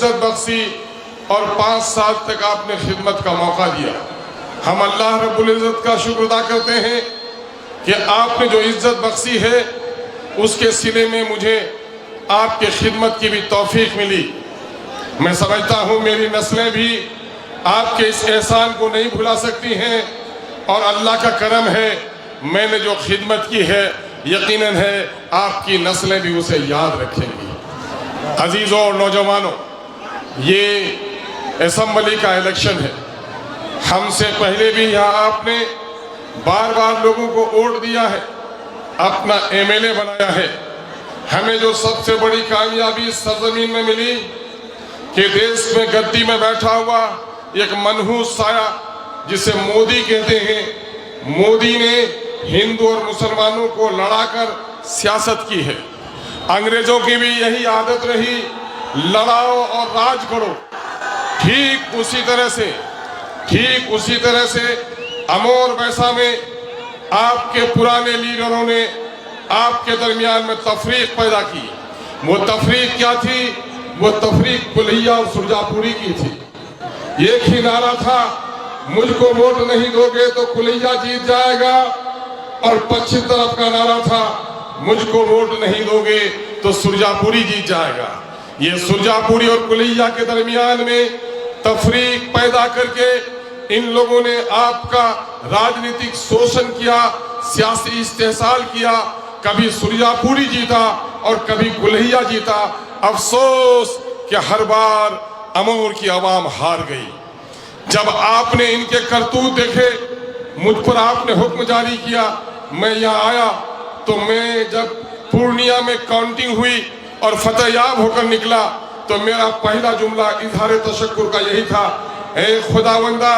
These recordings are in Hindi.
इज्जत बख्शी और 5 साल तक आपने खिदमत का मौका दिया। हम अल्लाह रब्बुल इज़्ज़त का शुक्र अदा करते हैं कि आपने जो इज्जत बख्शी है उसके सिले में मुझे आपके खिदमत की भी तौफीक मिली। मैं समझता हूँ मेरी नस्लें भी आपके इस एहसान को नहीं भुला सकती हैं और अल्लाह का करम है, मैंने जो खिदमत की है यकीनन है आपकी नस्लें भी उसे याद रखेंगी। अजीज़ों और नौजवानों, ये असम्बली का इलेक्शन है। हमसे पहले भी यहाँ आपने बार बार लोगों को वोट दिया है, अपना एमएलए बनाया है। हमें जो सबसे बड़ी कामयाबी इस सरजमीन में मिली कि देश में गद्दी में बैठा हुआ एक मनहूस साया जिसे मोदी कहते हैं, मोदी ने हिंदू और मुसलमानों को लड़ाकर सियासत की है। अंग्रेजों की भी यही आदत रही, लड़ाओ और राज करो। ठीक उसी तरह से अमोर वैसा में आपके पुराने लीडरों ने आपके दरमियान में तफरीक पैदा की। वो तफरीक क्या थी? वो तफरीक कुल्हिया और सुरजापुरी की थी। एक ही नारा था, मुझको वोट नहीं दोगे तो कुल्हिया जीत जाएगा, और पश्चिम तरफ का नारा था, मुझको वोट नहीं दोगे तो सुरजापुरी जीत जाएगा। ये सुरजापुरी और कुल्हिया के दरमियान में तफरीक पैदा करके इन लोगों ने आपका राजनीतिक शोषण किया, सियासी इस्तेहसाल किया। कभी सुरजापुरी जीता और कभी कुल्हिया जीता। अफसोस कि हर बार अमोर की आवाम हार गई। जब आपने इनके करतूत देखे, मुझ पर आपने हुक्म जारी किया, मैं यहाँ आया तो मैं जब पूर्णिया में काउंटिंग हुई और फतेहयाब होकर निकला तो मेरा पहला जुमला इजहार तशक्कुर का यही था, ए खुदावंदा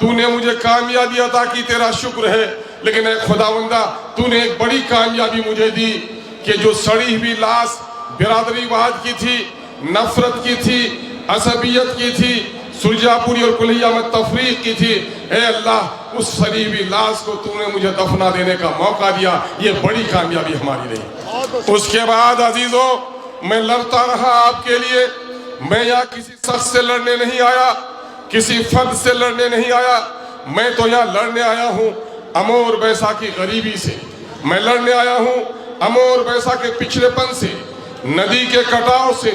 तूने मुझे कामयाबी अता की, तेरा शुक्र है, लेकिन ए खुदावंदा तूने एक बड़ी कामयाबी मुझे दी कि जो सड़ी हुई लाश बिरादरीवाद की थी, नफरत की थी, असबियत की थी, सुरजापुरी और कुल्हिया में तफरीक की थी, ए अल्लाह उस सड़ी हुई लाश को तूने मुझे दफना देने का मौका दिया। ये बड़ी कामयाबी हमारी रही। उसके बाद अजीजों, मैं लड़ता रहा आपके लिए। मैं यहाँ किसी शख्स से लड़ने नहीं आया, किसी फर्द से लड़ने नहीं आया। मैं तो यहाँ लड़ने आया हूँ अमोर वैसा की गरीबी से। मैं लड़ने आया हूँ अमोर वैसा के पिछड़ेपन से, नदी के कटाव से,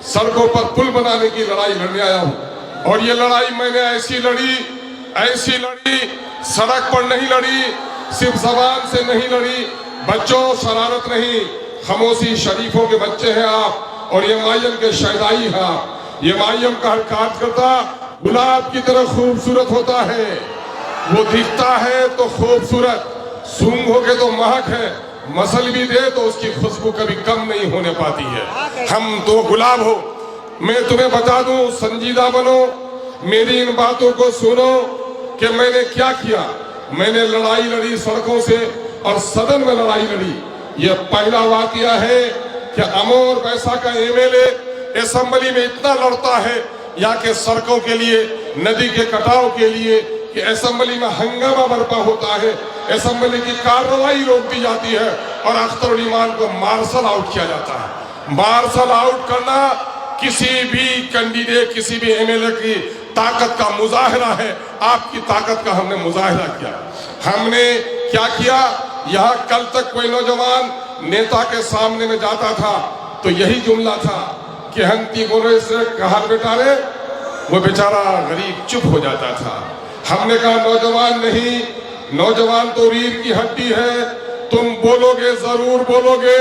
सड़कों पर पुल बनाने की लड़ाई लड़ने आया हूँ। और ये लड़ाई मैंने ऐसी लड़ी, सड़क पर नहीं लड़ी, सिर्फ जबान से नहीं लड़ी। बच्चों, शरारत नहीं, खामोशी शरीफों के बच्चे हैं आप, और ये मायम के शहदाई हैं आप। ये मायम का हर कार्यकर्ता गुलाब की तरह खूबसूरत होता है। वो दिखता है तो खूबसूरत, सूंघ होके तो महक है, मसल भी दे तो उसकी खुशबू कभी कम नहीं होने पाती है। हम तो गुलाब हो। मैं तुम्हें बता दूं, संजीदा बनो, मेरी इन बातों को सुनो कि मैंने क्या किया। मैंने लड़ाई लड़ी सड़कों से और सदन में लड़ाई लड़ी। यह पहला वाकया है कि अमोर वैसा का एमएलए असेंबली में इतना लड़ता है यहाँ के सड़कों के लिए, नदी के कटाव के लिए, कि असेंबली में हंगामा बर्पा होता है, असेंबली की कार्रवाई रोक दी जाती है और अख्तर ईमान को मार्शल आउट किया जाता है। मार्शल आउट करना किसी भी कैंडिडेट, किसी भी एमएलए की ताकत का मुजाहिरा है। आपकी ताकत का हमने मुजाहिरा किया। हमने क्या किया? यहाँ कल तक कोई नौजवान नेता के सामने में जाता था तो यही जुमला था कि हंती बोले से कहा बेटा रे, वो बेचारा गरीब चुप हो जाता था। हमने कहा नौजवान नहीं, नौजवान तो रीढ़ की हड्डी है, तुम बोलोगे, जरूर बोलोगे,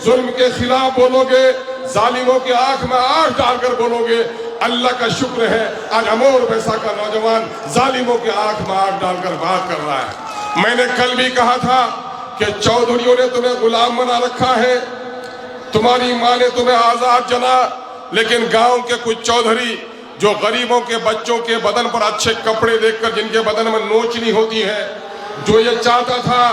जुल्म के खिलाफ बोलोगे, जालिमों की आंख में आंख डालकर बोलोगे। अल्लाह का शुक्र है आज अमोर वैसा का नौजवान जालिमों की आंख में आंख डालकर बात कर रहा है। मैंने कल भी कहा था कि चौधरियों ने तुम्हें गुलाम बना रखा है, तुम्हारी माँ ने तुम्हें आजाद जना, लेकिन गांव के कुछ चौधरी जो गरीबों के बच्चों के बदन पर अच्छे कपड़े देखकर, जिनके बदन में नोचनी होती है, जो ये चाहता था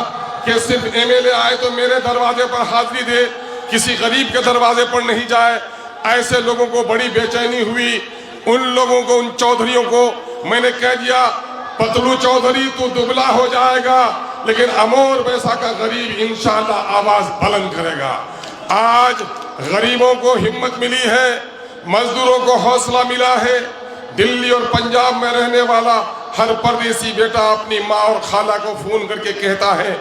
कि सिर्फ एमएलए आए तो मेरे दरवाजे पर हाजिरी दे, किसी गरीब के दरवाजे पर नहीं जाए, ऐसे लोगों को बड़ी बेचैनी हुई। उन लोगों को, उन चौधरियों को मैंने कह दिया, पतलू चौधरी तू दुबला हो जाएगा, लेकिन अमोर वैसा का गरीब इंशाअल्लाह आवाज बुलंद करेगा। आज गरीबों को हिम्मत मिली है, मजदूरों को हौसला मिला है। दिल्ली और पंजाब में रहने वाला हर परदेसी बेटा अपनी माँ और खाला को फोन करके कहता है,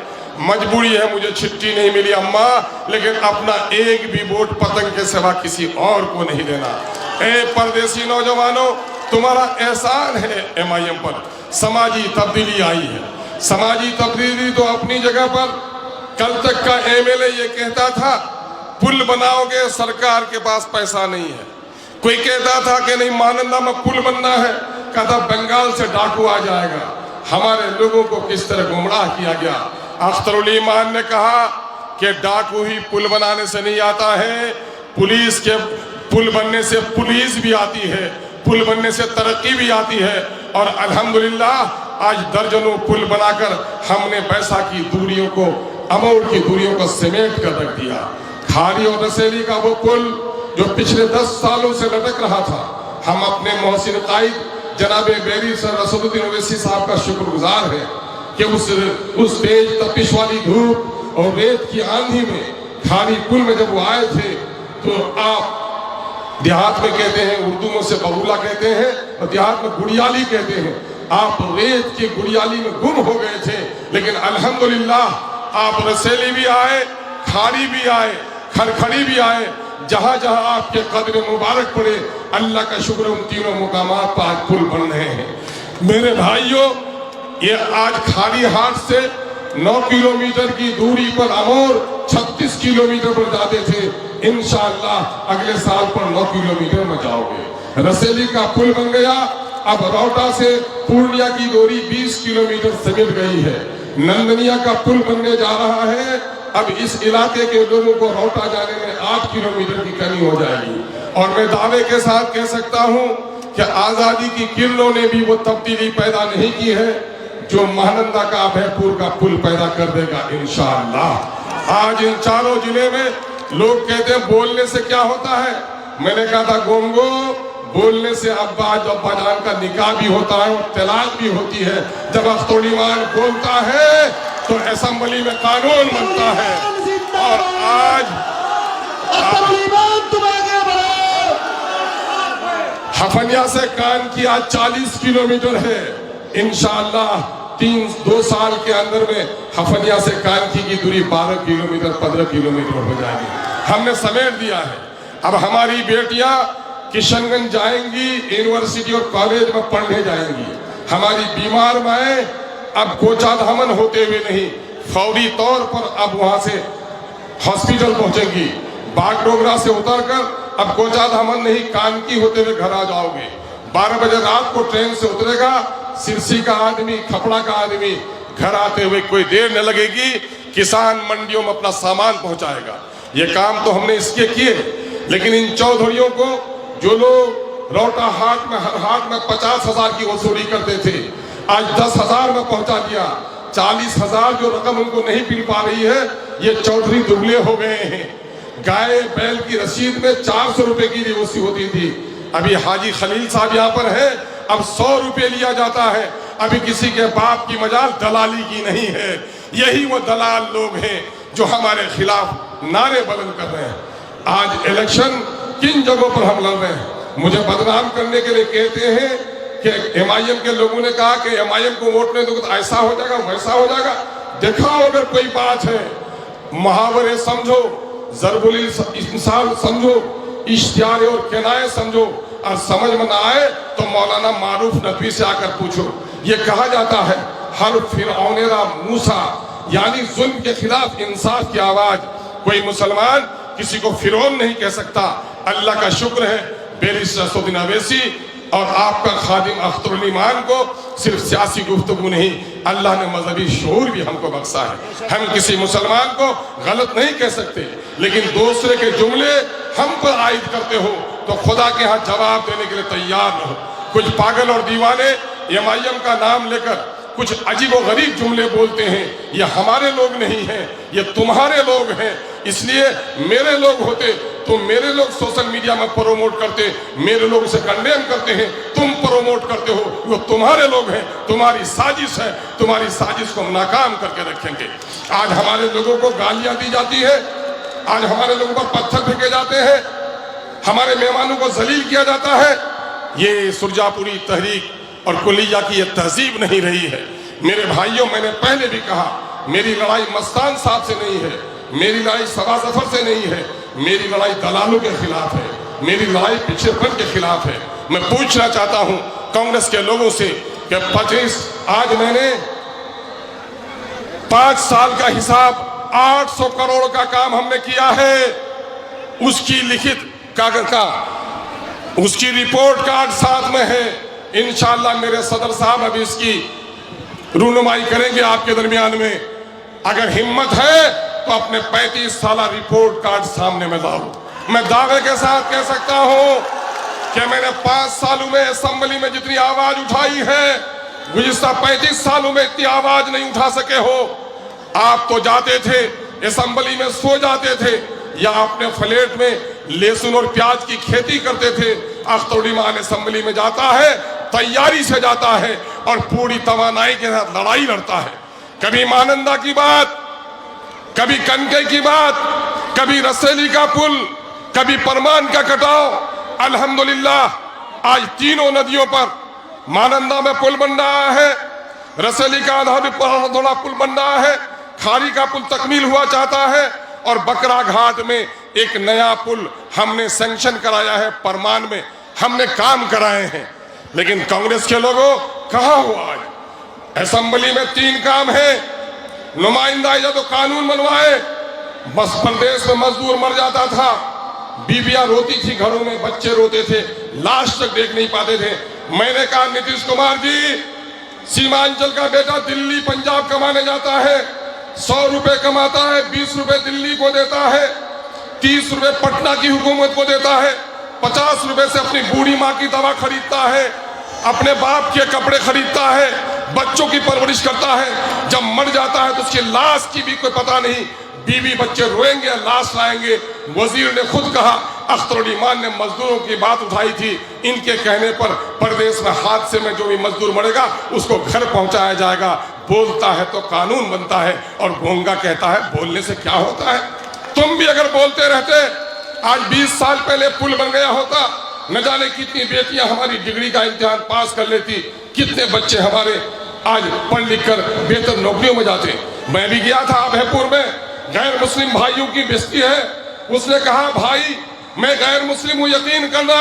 मजबूरी है, मुझे छुट्टी नहीं मिली अम्मा, लेकिन अपना एक भी वोट पतंग के सिवा किसी और को नहीं देना। ए परदेसी नौजवानों, तुम्हारा एहसान है MIM पर। समाजी तब्दीली आई है। समाजी तब्दीली तो अपनी जगह पर। कल तक का MLA ये कहता था पुल बनाओगे, सरकार के पास पैसा नहीं है। कोई कहता था कि नहीं मानंदा में पुल बनना है, कहता बंगाल से डाकू आ जाएगा। हमारे लोगों को किस तरह गुमराह किया गया। अख्तरुल ईमान ने कहा कि डाकू ही पुल बनाने से नहीं आता है, पुलिस के पुल बनने से पुलिस भी आती है, पुल बनने से तरक्की भी आती है। और अल्हम्दुलिल्लाह आज दर्जनों पुल बनाकर हमने बैसा की दूरियों को, अमौर की दूरियों को समेट कर रख दिया। खारी और रसेली का वो पुल जो पिछले 10 सालों से लटक रहा था, हम अपने मोहसिन कायद जनाबे बेरी सर रसूलुद्दीन ओवैसी साहब का शुक्रगुजार है कि उस तेज तपिश वाली धूप और रेत की आंधी में खारी पुल में जब वो आए थे, तो आप देहात में कहते हैं, उर्दू में से बबूला कहते हैं और देहात में गुड़ियाली कहते हैं, आप रेत की गुड़ियाली में गुम हो गए थे। लेकिन अल्हम्दुलिल्लाह आप रसेली भी आए, खारी भी आए, खड़खड़ी भी आए। जहां जहां आपके कदम मुबारक पड़े, अल्लाह का शुक्र, उन तीनों मुकामात पर आज पुल बन रहे हैं। मेरे भाइयों, ये आज खारी हाट से 9 किलोमीटर की दूरी पर अमौर 36 किलोमीटर पर जाते थे। इंशाअल्लाह अगले साल पर 9 किलोमीटर में जाओगे। रसेली का पुल बन गया। अब रौटा से पूर्णिया की दूरी 20 किलोमीटर समेट गई है। नंदनिया का पुल बनने जा रहा है। अब इस इलाके के लोगों को रौटा जाने में 8 किलोमीटर की कमी हो जाएगी। और मैं दावे के साथ कह सकता हूं कि आजादी की किरणों ने भी वो तब्दीली पैदा नहीं की है जो महानंदा का, अभयपुर का पुल पैदा कर देगा इंशाअल्लाह। आज इन चारों जिले में लोग कहते हैं बोलने से क्या होता है। मैंने कहा था गोंगो, बोलने से अब्बा जान का निकाह भी होता है और तलाक भी होती है। जब अख्तरुल ईमान बोलता है तो असेंबली में कानून बनता है। और आज हफनिया से कान की आज 40 किलोमीटर है। इंशाअल्लाह 2 साल के अंदर में हफनिया से कानकी की दूरी 12 किलोमीटर 15 किलोमीटर हो जाएगी। हमने समेट दिया है। अब हमारी बेटियां किशनगंज जाएंगी, यूनिवर्सिटी और कॉलेज में पढ़ने जाएंगी। हमारी बीमार माएँ अब कोचाधामन होते हुए नहीं, फौरी तौर पर अब वहां से हॉस्पिटल पहुंचेंगी। बागडोगरा से उतरकर अब कोचाधामन नहीं, कानकी होते हुए घर आ जाओगे। 12 बजे रात को ट्रेन से उतरेगा सिरसी का आदमी, खपड़ा का आदमी, घर आते हुए कोई देर न लगेगी। किसान मंडियों में अपना सामान पहुंचाएगा। ये काम तो हमने इसके किए। लेकिन इन चौधरियों को, जो लोग रौटा हाट में हर हाट में 50,000 की वसूली करते थे, आज 10,000 में पहुंचा दिया। 40,000 जो रकम उनको नहीं मिल पा रही है, ये चौधरी दुबले हो गए हैं। गाय बैल की रसीद में 400 रुपए की रिवोसी होती थी, अभी हाजी खलील साहब यहाँ पर है, अब 100 रुपए लिया जाता है। अभी किसी के बाप की मजाल दलाली की नहीं है। यही वो दलाल लोग हैं जो हमारे खिलाफ नारे बुलंद कर रहे हैं। आज इलेक्शन किन जगहों पर हम लड़ रहे हैं, मुझे बदनाम करने के लिए कहते हैं कि MIM के लोगों ने कहा कि MIM को वोट नहीं दोगे तो ऐसा हो जाएगा, वैसा हो जाएगा। दिखाओ अगर कोई बात है, मुहावरे समझो, ज़रबुल इम्साल समझो, इश्तियार और किनाए समझो। और समझ में ना आए तो मौलाना मारूफ नदवी से आकर पूछो। ये कहा जाता है हर फिरौनेरा मूसा, यानी जुल्म के खिलाफ इंसाफ की आवाज। कोई मुसलमान किसी को फिरौन नहीं कह सकता। अल्लाह का शुक्र है बैरिस्टर रसूलुद्दीन ओवैसी और आपका खादिम अख्तरुल ईमान को सिर्फ सियासी गुफ्तगू नहीं, अल्लाह ने मजहबी शऊर भी हमको बख्शा है। हम किसी मुसलमान को गलत नहीं कह सकते, लेकिन दूसरे के जुमले हम पर आयद करते हो तो खुदा के यहाँ जवाब देने के लिए तैयार रहो। कुछ पागल और दीवाने MIM का नाम लेकर कुछ अजीब और गरीब जुमले बोलते हैं। ये हमारे लोग नहीं हैं, ये तुम्हारे लोग हैं। इसलिए मेरे लोग होते तो मेरे लोग सोशल मीडिया में प्रोमोट करते, मेरे लोग उसे कंडेम करते हैं, तुम प्रोमोट करते हो। वो तुम्हारे लोग हैं, तुम्हारी साजिश है, तुम्हारी साजिश को हम नाकाम करके रखेंगे। आज हमारे लोगों को गालियां दी जाती है, आज हमारे लोगों पर पत्थर फेंके जाते हैं, हमारे मेहमानों को जलील किया जाता है। ये सुरजापुरी तहरीक और कुलिया की ये तहजीब नहीं रही है। मेरे भाइयों, मैंने पहले भी कहा, मेरी लड़ाई मस्तान साहब से नहीं है, मेरी लड़ाई सबा जफर से नहीं है, मेरी लड़ाई दलालों के खिलाफ है, मेरी लड़ाई पिछड़ेपन के खिलाफ है। मैं पूछना चाहता हूं कांग्रेस के लोगों से कि आज मैंने 5 साल का हिसाब 800 करोड़ का काम हमने किया है, उसकी लिखित कागज का, उसकी रिपोर्ट कार्ड साथ में है। इंशाअल्लाह मेरे सदर साहब अभी इसकी रूनुमाई करेंगे आपके दरमियान में। अगर हिम्मत है तो अपने 35 साल रिपोर्ट कार्ड सामने में लाओ। मैं दावे के साथ कह सकता हूं कि मैंने 5 सालों में असेंबली में जितनी आवाज उठाई है, गुज़िश्ता 35 सालों में इतनी आवाज नहीं उठा सके हो। आप तो जाते थे असेंबली में, सो जाते थे, या अपने फ्लैट में लहसुन और प्याज की खेती करते थे। अख्तरुद्दीन असेंबली में जाता है, तैयारी से जाता है और पूरी तवानाई के साथ लड़ाई लड़ता है। कभी मानंदा की बात, कभी कनके की बात, कभी रसेली का पुल, कभी परमान का कटाव। अल्हम्दुलिल्लाह आज तीनों नदियों पर, मानंदा में पुल बन रहा है, रसेली का आधा भी थोड़ा पुल बन रहा है, खारी का पुल तकमील हुआ चाहता है, और बकरा घाट में एक नया पुल हमने सैंक्शन कराया है। परमान में हमने काम कराए हैं। लेकिन कांग्रेस के लोगों, कहां हो आज? असेंबली में 3 काम है, नुमाइंदा या तो कानून बनवाए। बस प्रदेश में मजदूर मर जाता था, बीबियां रोती थी घरों में, बच्चे रोते थे, लाश तक देख नहीं पाते थे। मैंने कहा नीतीश कुमार जी, सीमांचल का बेटा दिल्ली पंजाब कमाने जाता है, 100 रुपए कमाता है, 20 रुपए दिल्ली को देता है, 30 रुपए पटना की हुकूमत को देता है, 50 रुपए से अपनी बूढ़ी माँ की दवा खरीदता है, अपने बाप के कपड़े खरीदता है, बच्चों की परवरिश करता है। जब मर जाता है तो उसकी लाश की भी कोई पता नहीं, बीवी बच्चे रोएंगे, लाश लाएंगे। वजीर ने खुद कहा, अख्तरुद्दीन ने मजदूरों की बात उठाई थी, इनके कहने पर प्रदेश में हादसे में जो भी मजदूर मरेगा उसको घर पहुंचाया जाएगा। बोलता है तो कानून बनता है, और गोंगा कहता है बोलने से क्या होता है। तुम भी अगर बोलते रहते, आज 20 साल पहले पुल बन गया होता, न जाने कितनी बेटियां हमारी डिग्री का इम्तिहान पास कर लेती, कितने बच्चे हमारे आज पढ़ लिख कर बेहतर नौकरियों में जाते। मैं भी गया था अभयपुर में, गैर मुस्लिम भाइयों की बेइज्जती है। उसने कहा भाई मैं गैर मुस्लिम हूं, यकीन करना,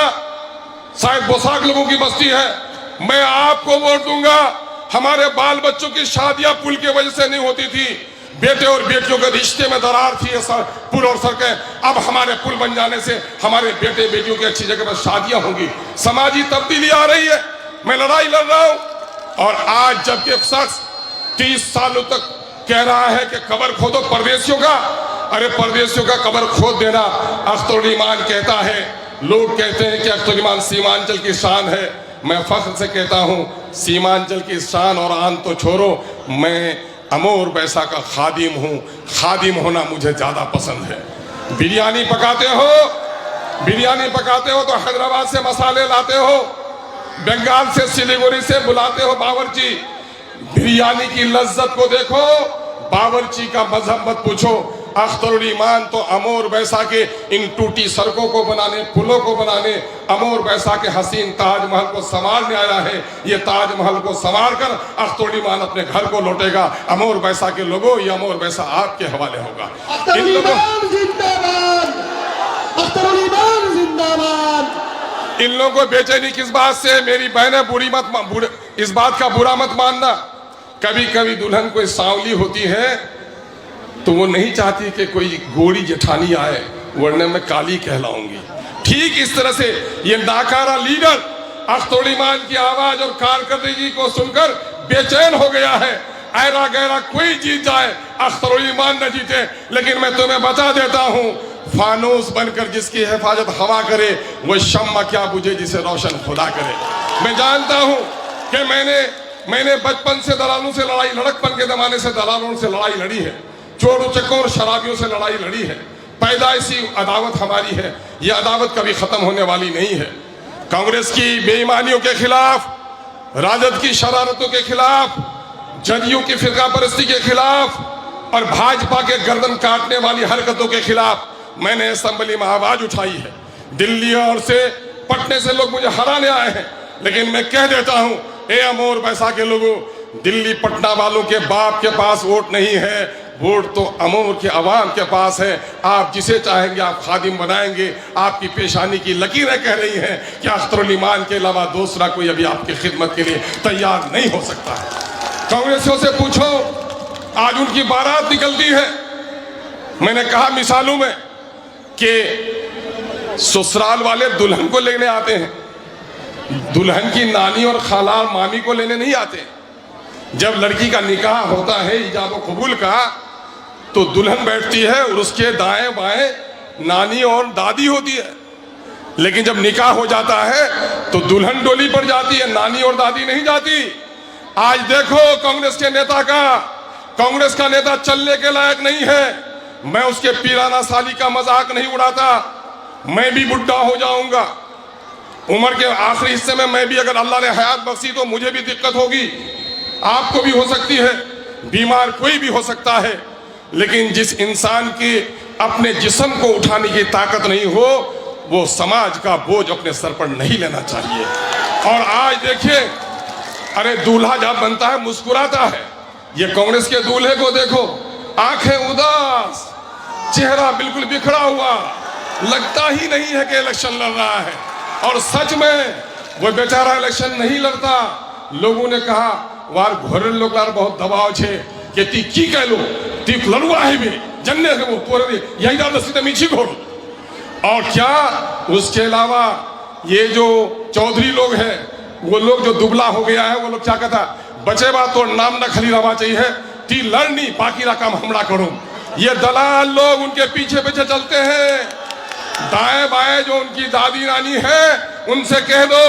शायद बोसाक लोगों की बस्ती है, मैं आपको वोट दूंगा। हमारे बाल बच्चों की शादियां पुल की वजह से नहीं होती थी, बेटे और बेटियों के रिश्ते में दरार थी पुल और सड़कें। अब हमारे पुल बन जाने से हमारे बेटे बेटियों की अच्छी जगह पर शादियां होंगी, समाजी तब्दीली आ रही है। मैं लड़ाई लड़ रहा हूं। और आज जबकि शख्स 30 सालों तक कह रहा है कि कब्र खोदो परदेशियों का, अरे परदेशियों का कब्र खोद देना अख्तरुद्दीन कहता है। लोग कहते हैं कि अख्तरुद्दीन सीमांचल की शान है। मैं फख्र से कहता हूं, सीमांचल की शान और आन तो छोड़ो, मैं अमोर बैसा का खादिम हूं। खादिम होना मुझे ज्यादा पसंद है। बिरयानी पकाते हो तो हैदराबाद से मसाले लाते हो, बंगाल से सिलीगुड़ी से बुलाते हो बावर्ची। बिरयानी की लज्जत को देखो, बावर्ची का मजहब मत पूछो। अख्तरुद्दीन तो अमोर बैसा के इन टूटी सड़कों को बनाने, पुलों को बनाने, अमोर बैसा के हसीन ताजमहल को संवारने आया है। ये ताजमहल को संवार कर अख्तरुद्दीन अपने घर को लौटेगा। अमोर बैसा के लोगों, ये अमोर बैसा आपके हवाले होगा। इन लोगों को बेचैनी किस बात से? मेरी बहनें इस बात का बुरा मत मानना। कभी कभी दुल्हन कोई सांवली होती है तो वो नहीं चाहती कि कोई गोरी जेठानी आए, वरना मैं काली कहलाऊंगी। ठीक इस तरह से ये नाकारा लीडर अख्तरुद्दीन की आवाज और कारकर्दगी को सुनकर बेचैन हो गया है। ऐरा गैरा कोई जीत जाए, अख्तरुद्दीन न जीते। लेकिन मैं तुम्हें बता देता हूं, फानूस बनकर जिसकी हिफाजत हवा करे, वो शम्मा क्या बुझे जिसे रोशन खुदा करे। मैं जानता हूं कि मैंने बचपन से दलालों से लड़ाई, लड़कपन के जमाने से दलालों से लड़ाई लड़ी है, चोर चक्कों और शराबियों से लड़ाई लड़ी है। पैदाइशी अदावत हमारी है, यह अदावत कभी खत्म होने वाली नहीं है। कांग्रेस की बेईमानियों के खिलाफ, राजद की शरारतों के खिलाफ, जदयू की फिरका परस्ती के खिलाफ और भाजपा के गर्दन काटने वाली हरकतों के खिलाफ मैंने असेंबली में आवाज उठाई है। दिल्ली और से पटने से लोग मुझे हराने आए हैं, लेकिन मैं कह देता हूं, ए अमोर पैसा के लोगों, दिल्ली पटना वालों के बाप के पास वोट नहीं है, वोट तो अमोर के अवाम के पास है। आप जिसे चाहेंगे आप खादिम बनाएंगे। आपकी पेशानी की लकीरें कह रही हैं कि अख्तरुल ईमान के अलावा दूसरा कोई अभी आपकी खिदमत के लिए तैयार नहीं हो सकता है। कांग्रेसियों से पूछो, आज उनकी बारात निकलती है। मैंने कहा मिसालों में कि ससुराल वाले दुल्हन को लेने आते हैं, दुल्हन की नानी और खाला और मामी को लेने नहीं आते। जब लड़की का निकाह होता है इजाब व कबूल का, तो दुल्हन बैठती है और उसके दाएं बाएं नानी और दादी होती है। लेकिन जब निकाह हो जाता है तो दुल्हन डोली पर जाती है, नानी और दादी नहीं जाती। आज देखो कांग्रेस के नेता का, कांग्रेस का नेता चलने के लायक नहीं है। मैं उसके पीराना साली का मजाक नहीं उड़ाता, मैं भी बुढ़ा हो जाऊंगा। उम्र के आखिरी हिस्से में मैं भी, अगर अल्लाह ने हयात बख्शी तो मुझे भी दिक्कत होगी, आपको भी हो सकती है, बीमार कोई भी हो सकता है। लेकिन जिस इंसान की अपने जिस्म को उठाने की ताकत नहीं हो, वो समाज का बोझ अपने सर पर नहीं लेना चाहिए। और आज देखिए, अरे दूल्हा जब बनता है मुस्कुराता है। ये कांग्रेस के दूल्हे को देखो, आंखें उदास, चेहरा बिल्कुल बिखरा हुआ, लगता ही नहीं है कि इलेक्शन लड़ रहा है। और सच में वो बेचारा इलेक्शन नहीं लड़ता। लोगों ने कहा वार घोरे लोग बहुत दबाव छे कि ती की कह लो, ती लड़वा है भी जन्ने से वो पूरे यही दादा सीधे मीठी घोड़ो। और क्या उसके अलावा ये जो चौधरी लोग हैं, वो लोग जो दुबला हो गया है, वो लोग क्या कहता, बचे बात तो नाम न खली रवा चाहिए, ती लड़नी बाकी का काम हमला करो। ये दलाल लोग उनके पीछे पीछे चलते हैं। दाएं बाएं जो उनकी दादी नानी है, उनसे कह दो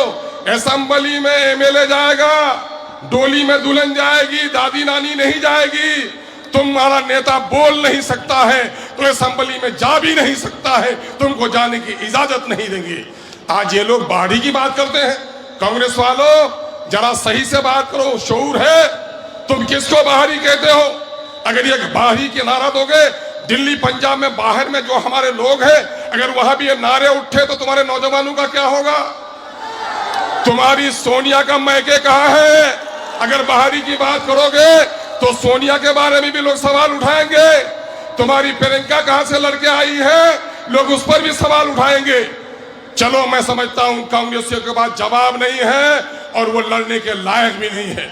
असेंबली में एमएलए जाएगा, डोली में दुल्हन जाएगी, दादी नानी नहीं जाएगी। तुम्हारा नेता बोल नहीं सकता है तो असेंबली में जा भी नहीं सकता है, तुमको जाने की इजाजत नहीं देंगे। आज ये लोग बाहरी की बात करते हैं। कांग्रेस वालों जरा सही से बात करो, शऊर है। तुम किसको बाहरी कहते हो? अगर ये बाहरी के नारा दोगे, दिल्ली पंजाब में बाहर में जो हमारे लोग हैं, अगर वहां भी ये नारे उठे तो तुम्हारे नौजवानों का क्या होगा? तुम्हारी सोनिया का मैके कहाँ है? अगर बाहरी की बात करोगे तो सोनिया के बारे में भी लोग सवाल उठाएंगे। तुम्हारी प्रियंका कहां से लड़के आई है, लोग उस पर भी सवाल उठाएंगे। चलो मैं समझता हूं कांग्रेसियों के पास जवाब नहीं है और वो लड़ने के लायक भी नहीं है।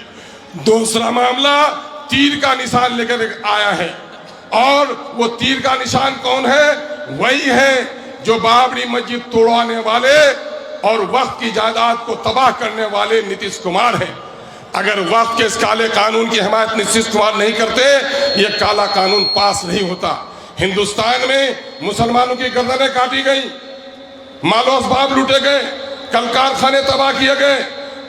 दूसरा मामला, तीर का निशान लेकर आया है, और वो तीर का निशान कौन है? वही है जो बाबरी मस्जिद तोड़वाने वाले और वक्त की जायदाद को तबाह करने वाले नीतीश कुमार हैं। अगर वक्त के इस काले कानून की हिमायत नीतीश कुमार नहीं करते, ये काला कानून पास नहीं होता। हिंदुस्तान में मुसलमानों की गर्दनें काटी गई, मालो असबाब लूटे गए, कल कारखाने तबाह किए गए।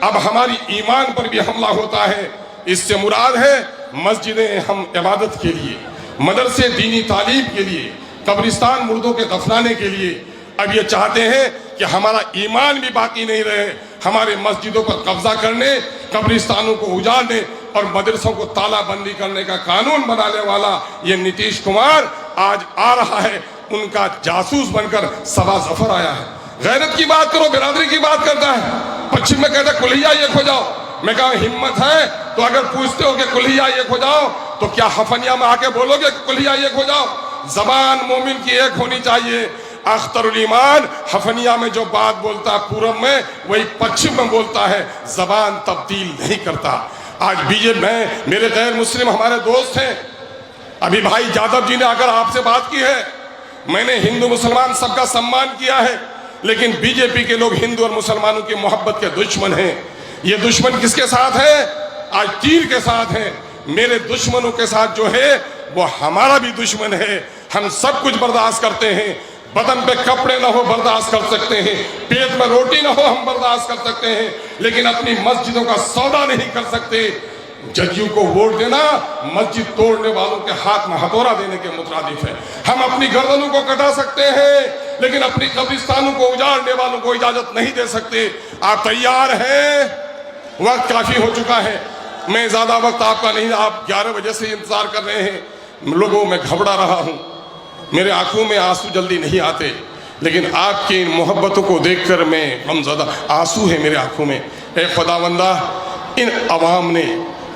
अब हमारी ईमान पर भी हमला होता है। इससे मुराद है मस्जिदें हम इबादत के लिए, मदरसे दीनी तालीम के लिए, कब्रिस्तान मुर्दों के दफनाने के लिए। अब ये चाहते हैं कि हमारा ईमान भी बाकी नहीं रहे, हमारे मस्जिदों पर कब्जा करने, कब्रिस्तानों को उजाड़ने और मदरसों को तालाबंदी करने का कानून बनाने वाला ये नीतीश कुमार आज आ रहा है, उनका जासूस बनकर सवा जफर आया है। गैरत की बात करो, बिरादरी की बात करता है। पश्चिम में कहता कुल्हिया एक हो जाओ। मैं कहा हिम्मत है तो अगर पूछते हो कि कुल्हिया एक हो जाओ, तो क्या हफनिया में आके बोलोगे कि कुल्हिया एक हो जाओ? जबान मोमिन की एक होनी चाहिए। अख्तरुल ईमान हफनिया में जो बात बोलता है पूरब में, वही पश्चिम में बोलता है। जबान तब्दील नहीं करता। आज बीजेपी में मेरे गैर मुस्लिम हमारे दोस्त हैं, अभी भाई यादव जी ने अगर आपसे बात की है, मैंने हिंदू मुसलमान सबका सम्मान किया है, लेकिन बीजेपी के लोग हिंदू और मुसलमानों की मोहब्बत के दुश्मन हैं। ये दुश्मन किसके साथ है? आज तीर के साथ है। मेरे दुश्मनों के साथ जो है वो हमारा भी दुश्मन है। हम सब कुछ बर्दाश्त करते हैं, बदन पे कपड़े ना हो बर्दाश्त कर सकते हैं, पेट में रोटी ना हो हम बर्दाश्त कर सकते हैं, लेकिन अपनी मस्जिदों का सौदा नहीं कर सकते। जदयू को वोट देना मस्जिद तोड़ने वालों के हाथ में हथौड़ा देने के मुतरादिफ है। हम अपनी गर्दनों को कटा सकते हैं, लेकिन अपनी कब्रिस्तानों को उजाड़ने वालों को इजाजत नहीं दे सकते। आप तैयार हैं? वक्त काफी हो चुका है, मैं ज्यादा वक्त आपका नहीं, आप 11 बजे से इंतजार कर रहे हैं। लोगों में घबरा रहा हूं, मेरे आंखों में आंसू जल्दी नहीं आते। लेकिन आपकी इन मोहब्बतों को देखकर मैं गमज़दा, आंसू है मेरे आंखों में। ए खुदावंदा, इन अवाम ने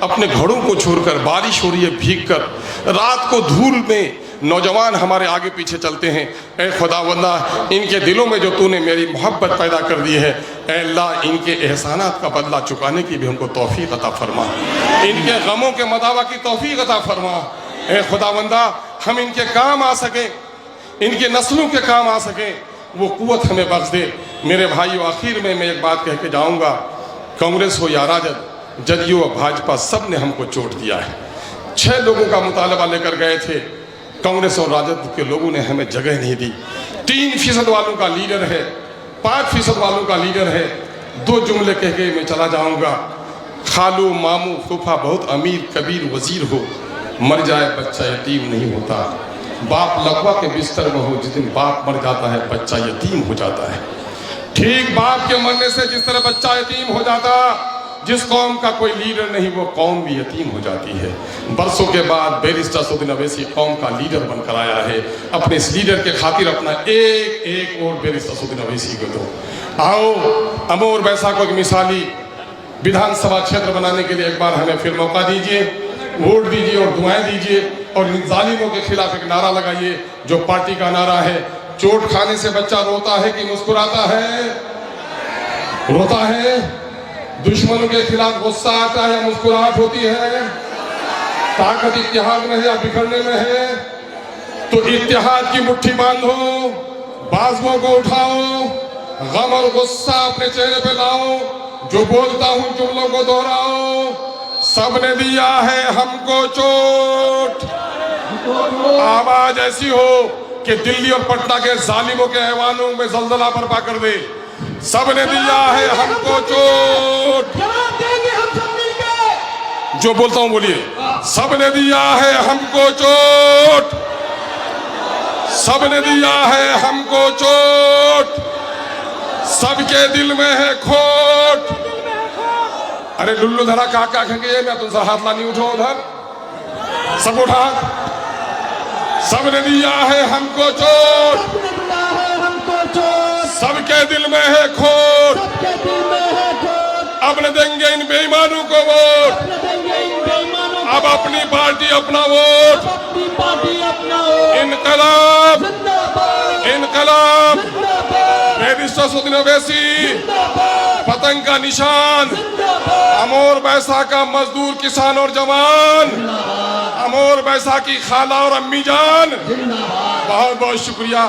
अपने घरों को छोड़कर, बारिश हो रही है भीग कर, रात को धूल में नौजवान हमारे आगे पीछे चलते हैं। ए खुदावंदा, इनके दिलों में जो तूने मेरी मोहब्बत पैदा कर दी है, ए अल्लाह, इनके एहसानात का बदला चुकाने की भी हमको तौफीक अता फरमा, इनके गमों के मदावा की तौफीक अता फरमा। ए खुदावंदा, हम इनके काम आ सकें, इनके नस्लों के काम आ सकें, वो कुव्वत हमें बख्श दे। मेरे भाइयों, आखिर में मैं एक बात कह के जाऊँगा, कांग्रेस हो या राजद, जदयू और भाजपा, सब ने हमको चोट दिया है। 6 लोगों का मुतालबा लेकर गए थे, कांग्रेस और राजद के लोगों ने हमें जगह नहीं दी। 3% वालों का लीडर है, 5% वालों का लीडर है। 2 जुमले कह के मैं चला जाऊंगा। खालू, मामू, फूफा बहुत अमीर कबीर वजीर हो, मर जाए बच्चा यतीम नहीं होता। बाप लकवा के बिस्तर में हो, जिस दिन बाप मर जाता है बच्चा यतीम हो जाता है। ठीक बाप के मरने से जिस तरह बच्चा यतीम हो जाता, जिस कौम का कोई लीडर नहीं वो कौम भी यतीम हो जाती है। बरसों के बाद बैरिस्टर असदुद्दीन अवैसी कौम का लीडर बनकर आया है। अपने इस लीडर के खातिर अपना एक और बैरिस्टर असदुद्दीन अवैसी को दो। आओ, अमोर बैसा को एक मिसाली विधानसभा क्षेत्र बनाने के लिए एक बार हमें फिर मौका दीजिए, वोट दीजिए और दुआएं दीजिए, और इन जालिमों के खिलाफ एक नारा लगाइए जो पार्टी का नारा है। चोट खाने से बच्चा रोता है कि मुस्कुराता है? रोता है। दुश्मनों के खिलाफ गुस्सा आता है, मुस्कुराहट होती है। ताकत इत्तेहाद में है या बिखरने में है? तो इत्तेहाद की मुट्ठी बांधो, बाजुओं को उठाओ, गम और गुस्सा अपने चेहरे पे लाओ। जो बोलता हूं जुमलों को दोहराओ। सबने दिया है हमको चोट, आवाज ऐसी हो कि दिल्ली और पटना के जालिमों के ऐवानों में जलजला बर्पा कर दे। सबने दिया है हमको चोट, जो बोलता हूं बोलिए। सबने दिया है हमको चोट, सबने दिया है हमको चोट, सबके दिल में है खोट। अरे लुल्लू धरा काका कहेंगे, मैं तुमसे हाथ लानी उठो, उधर सब उठा। सबने दिया है हमको चोट, सबके दिल में है खोट, अब न देंगे इन बेईमानों को वोट, अब अपनी पार्टी अपना वोट। इनकलाब, इनकलाब, बैरिस्टर असदुद्दीन अवैसी पतंग का निशान, अमोर बैसा का मजदूर, किसान और जवान, अमोर बैसा की खाला और अम्मी जान, बहुत बहुत शुक्रिया।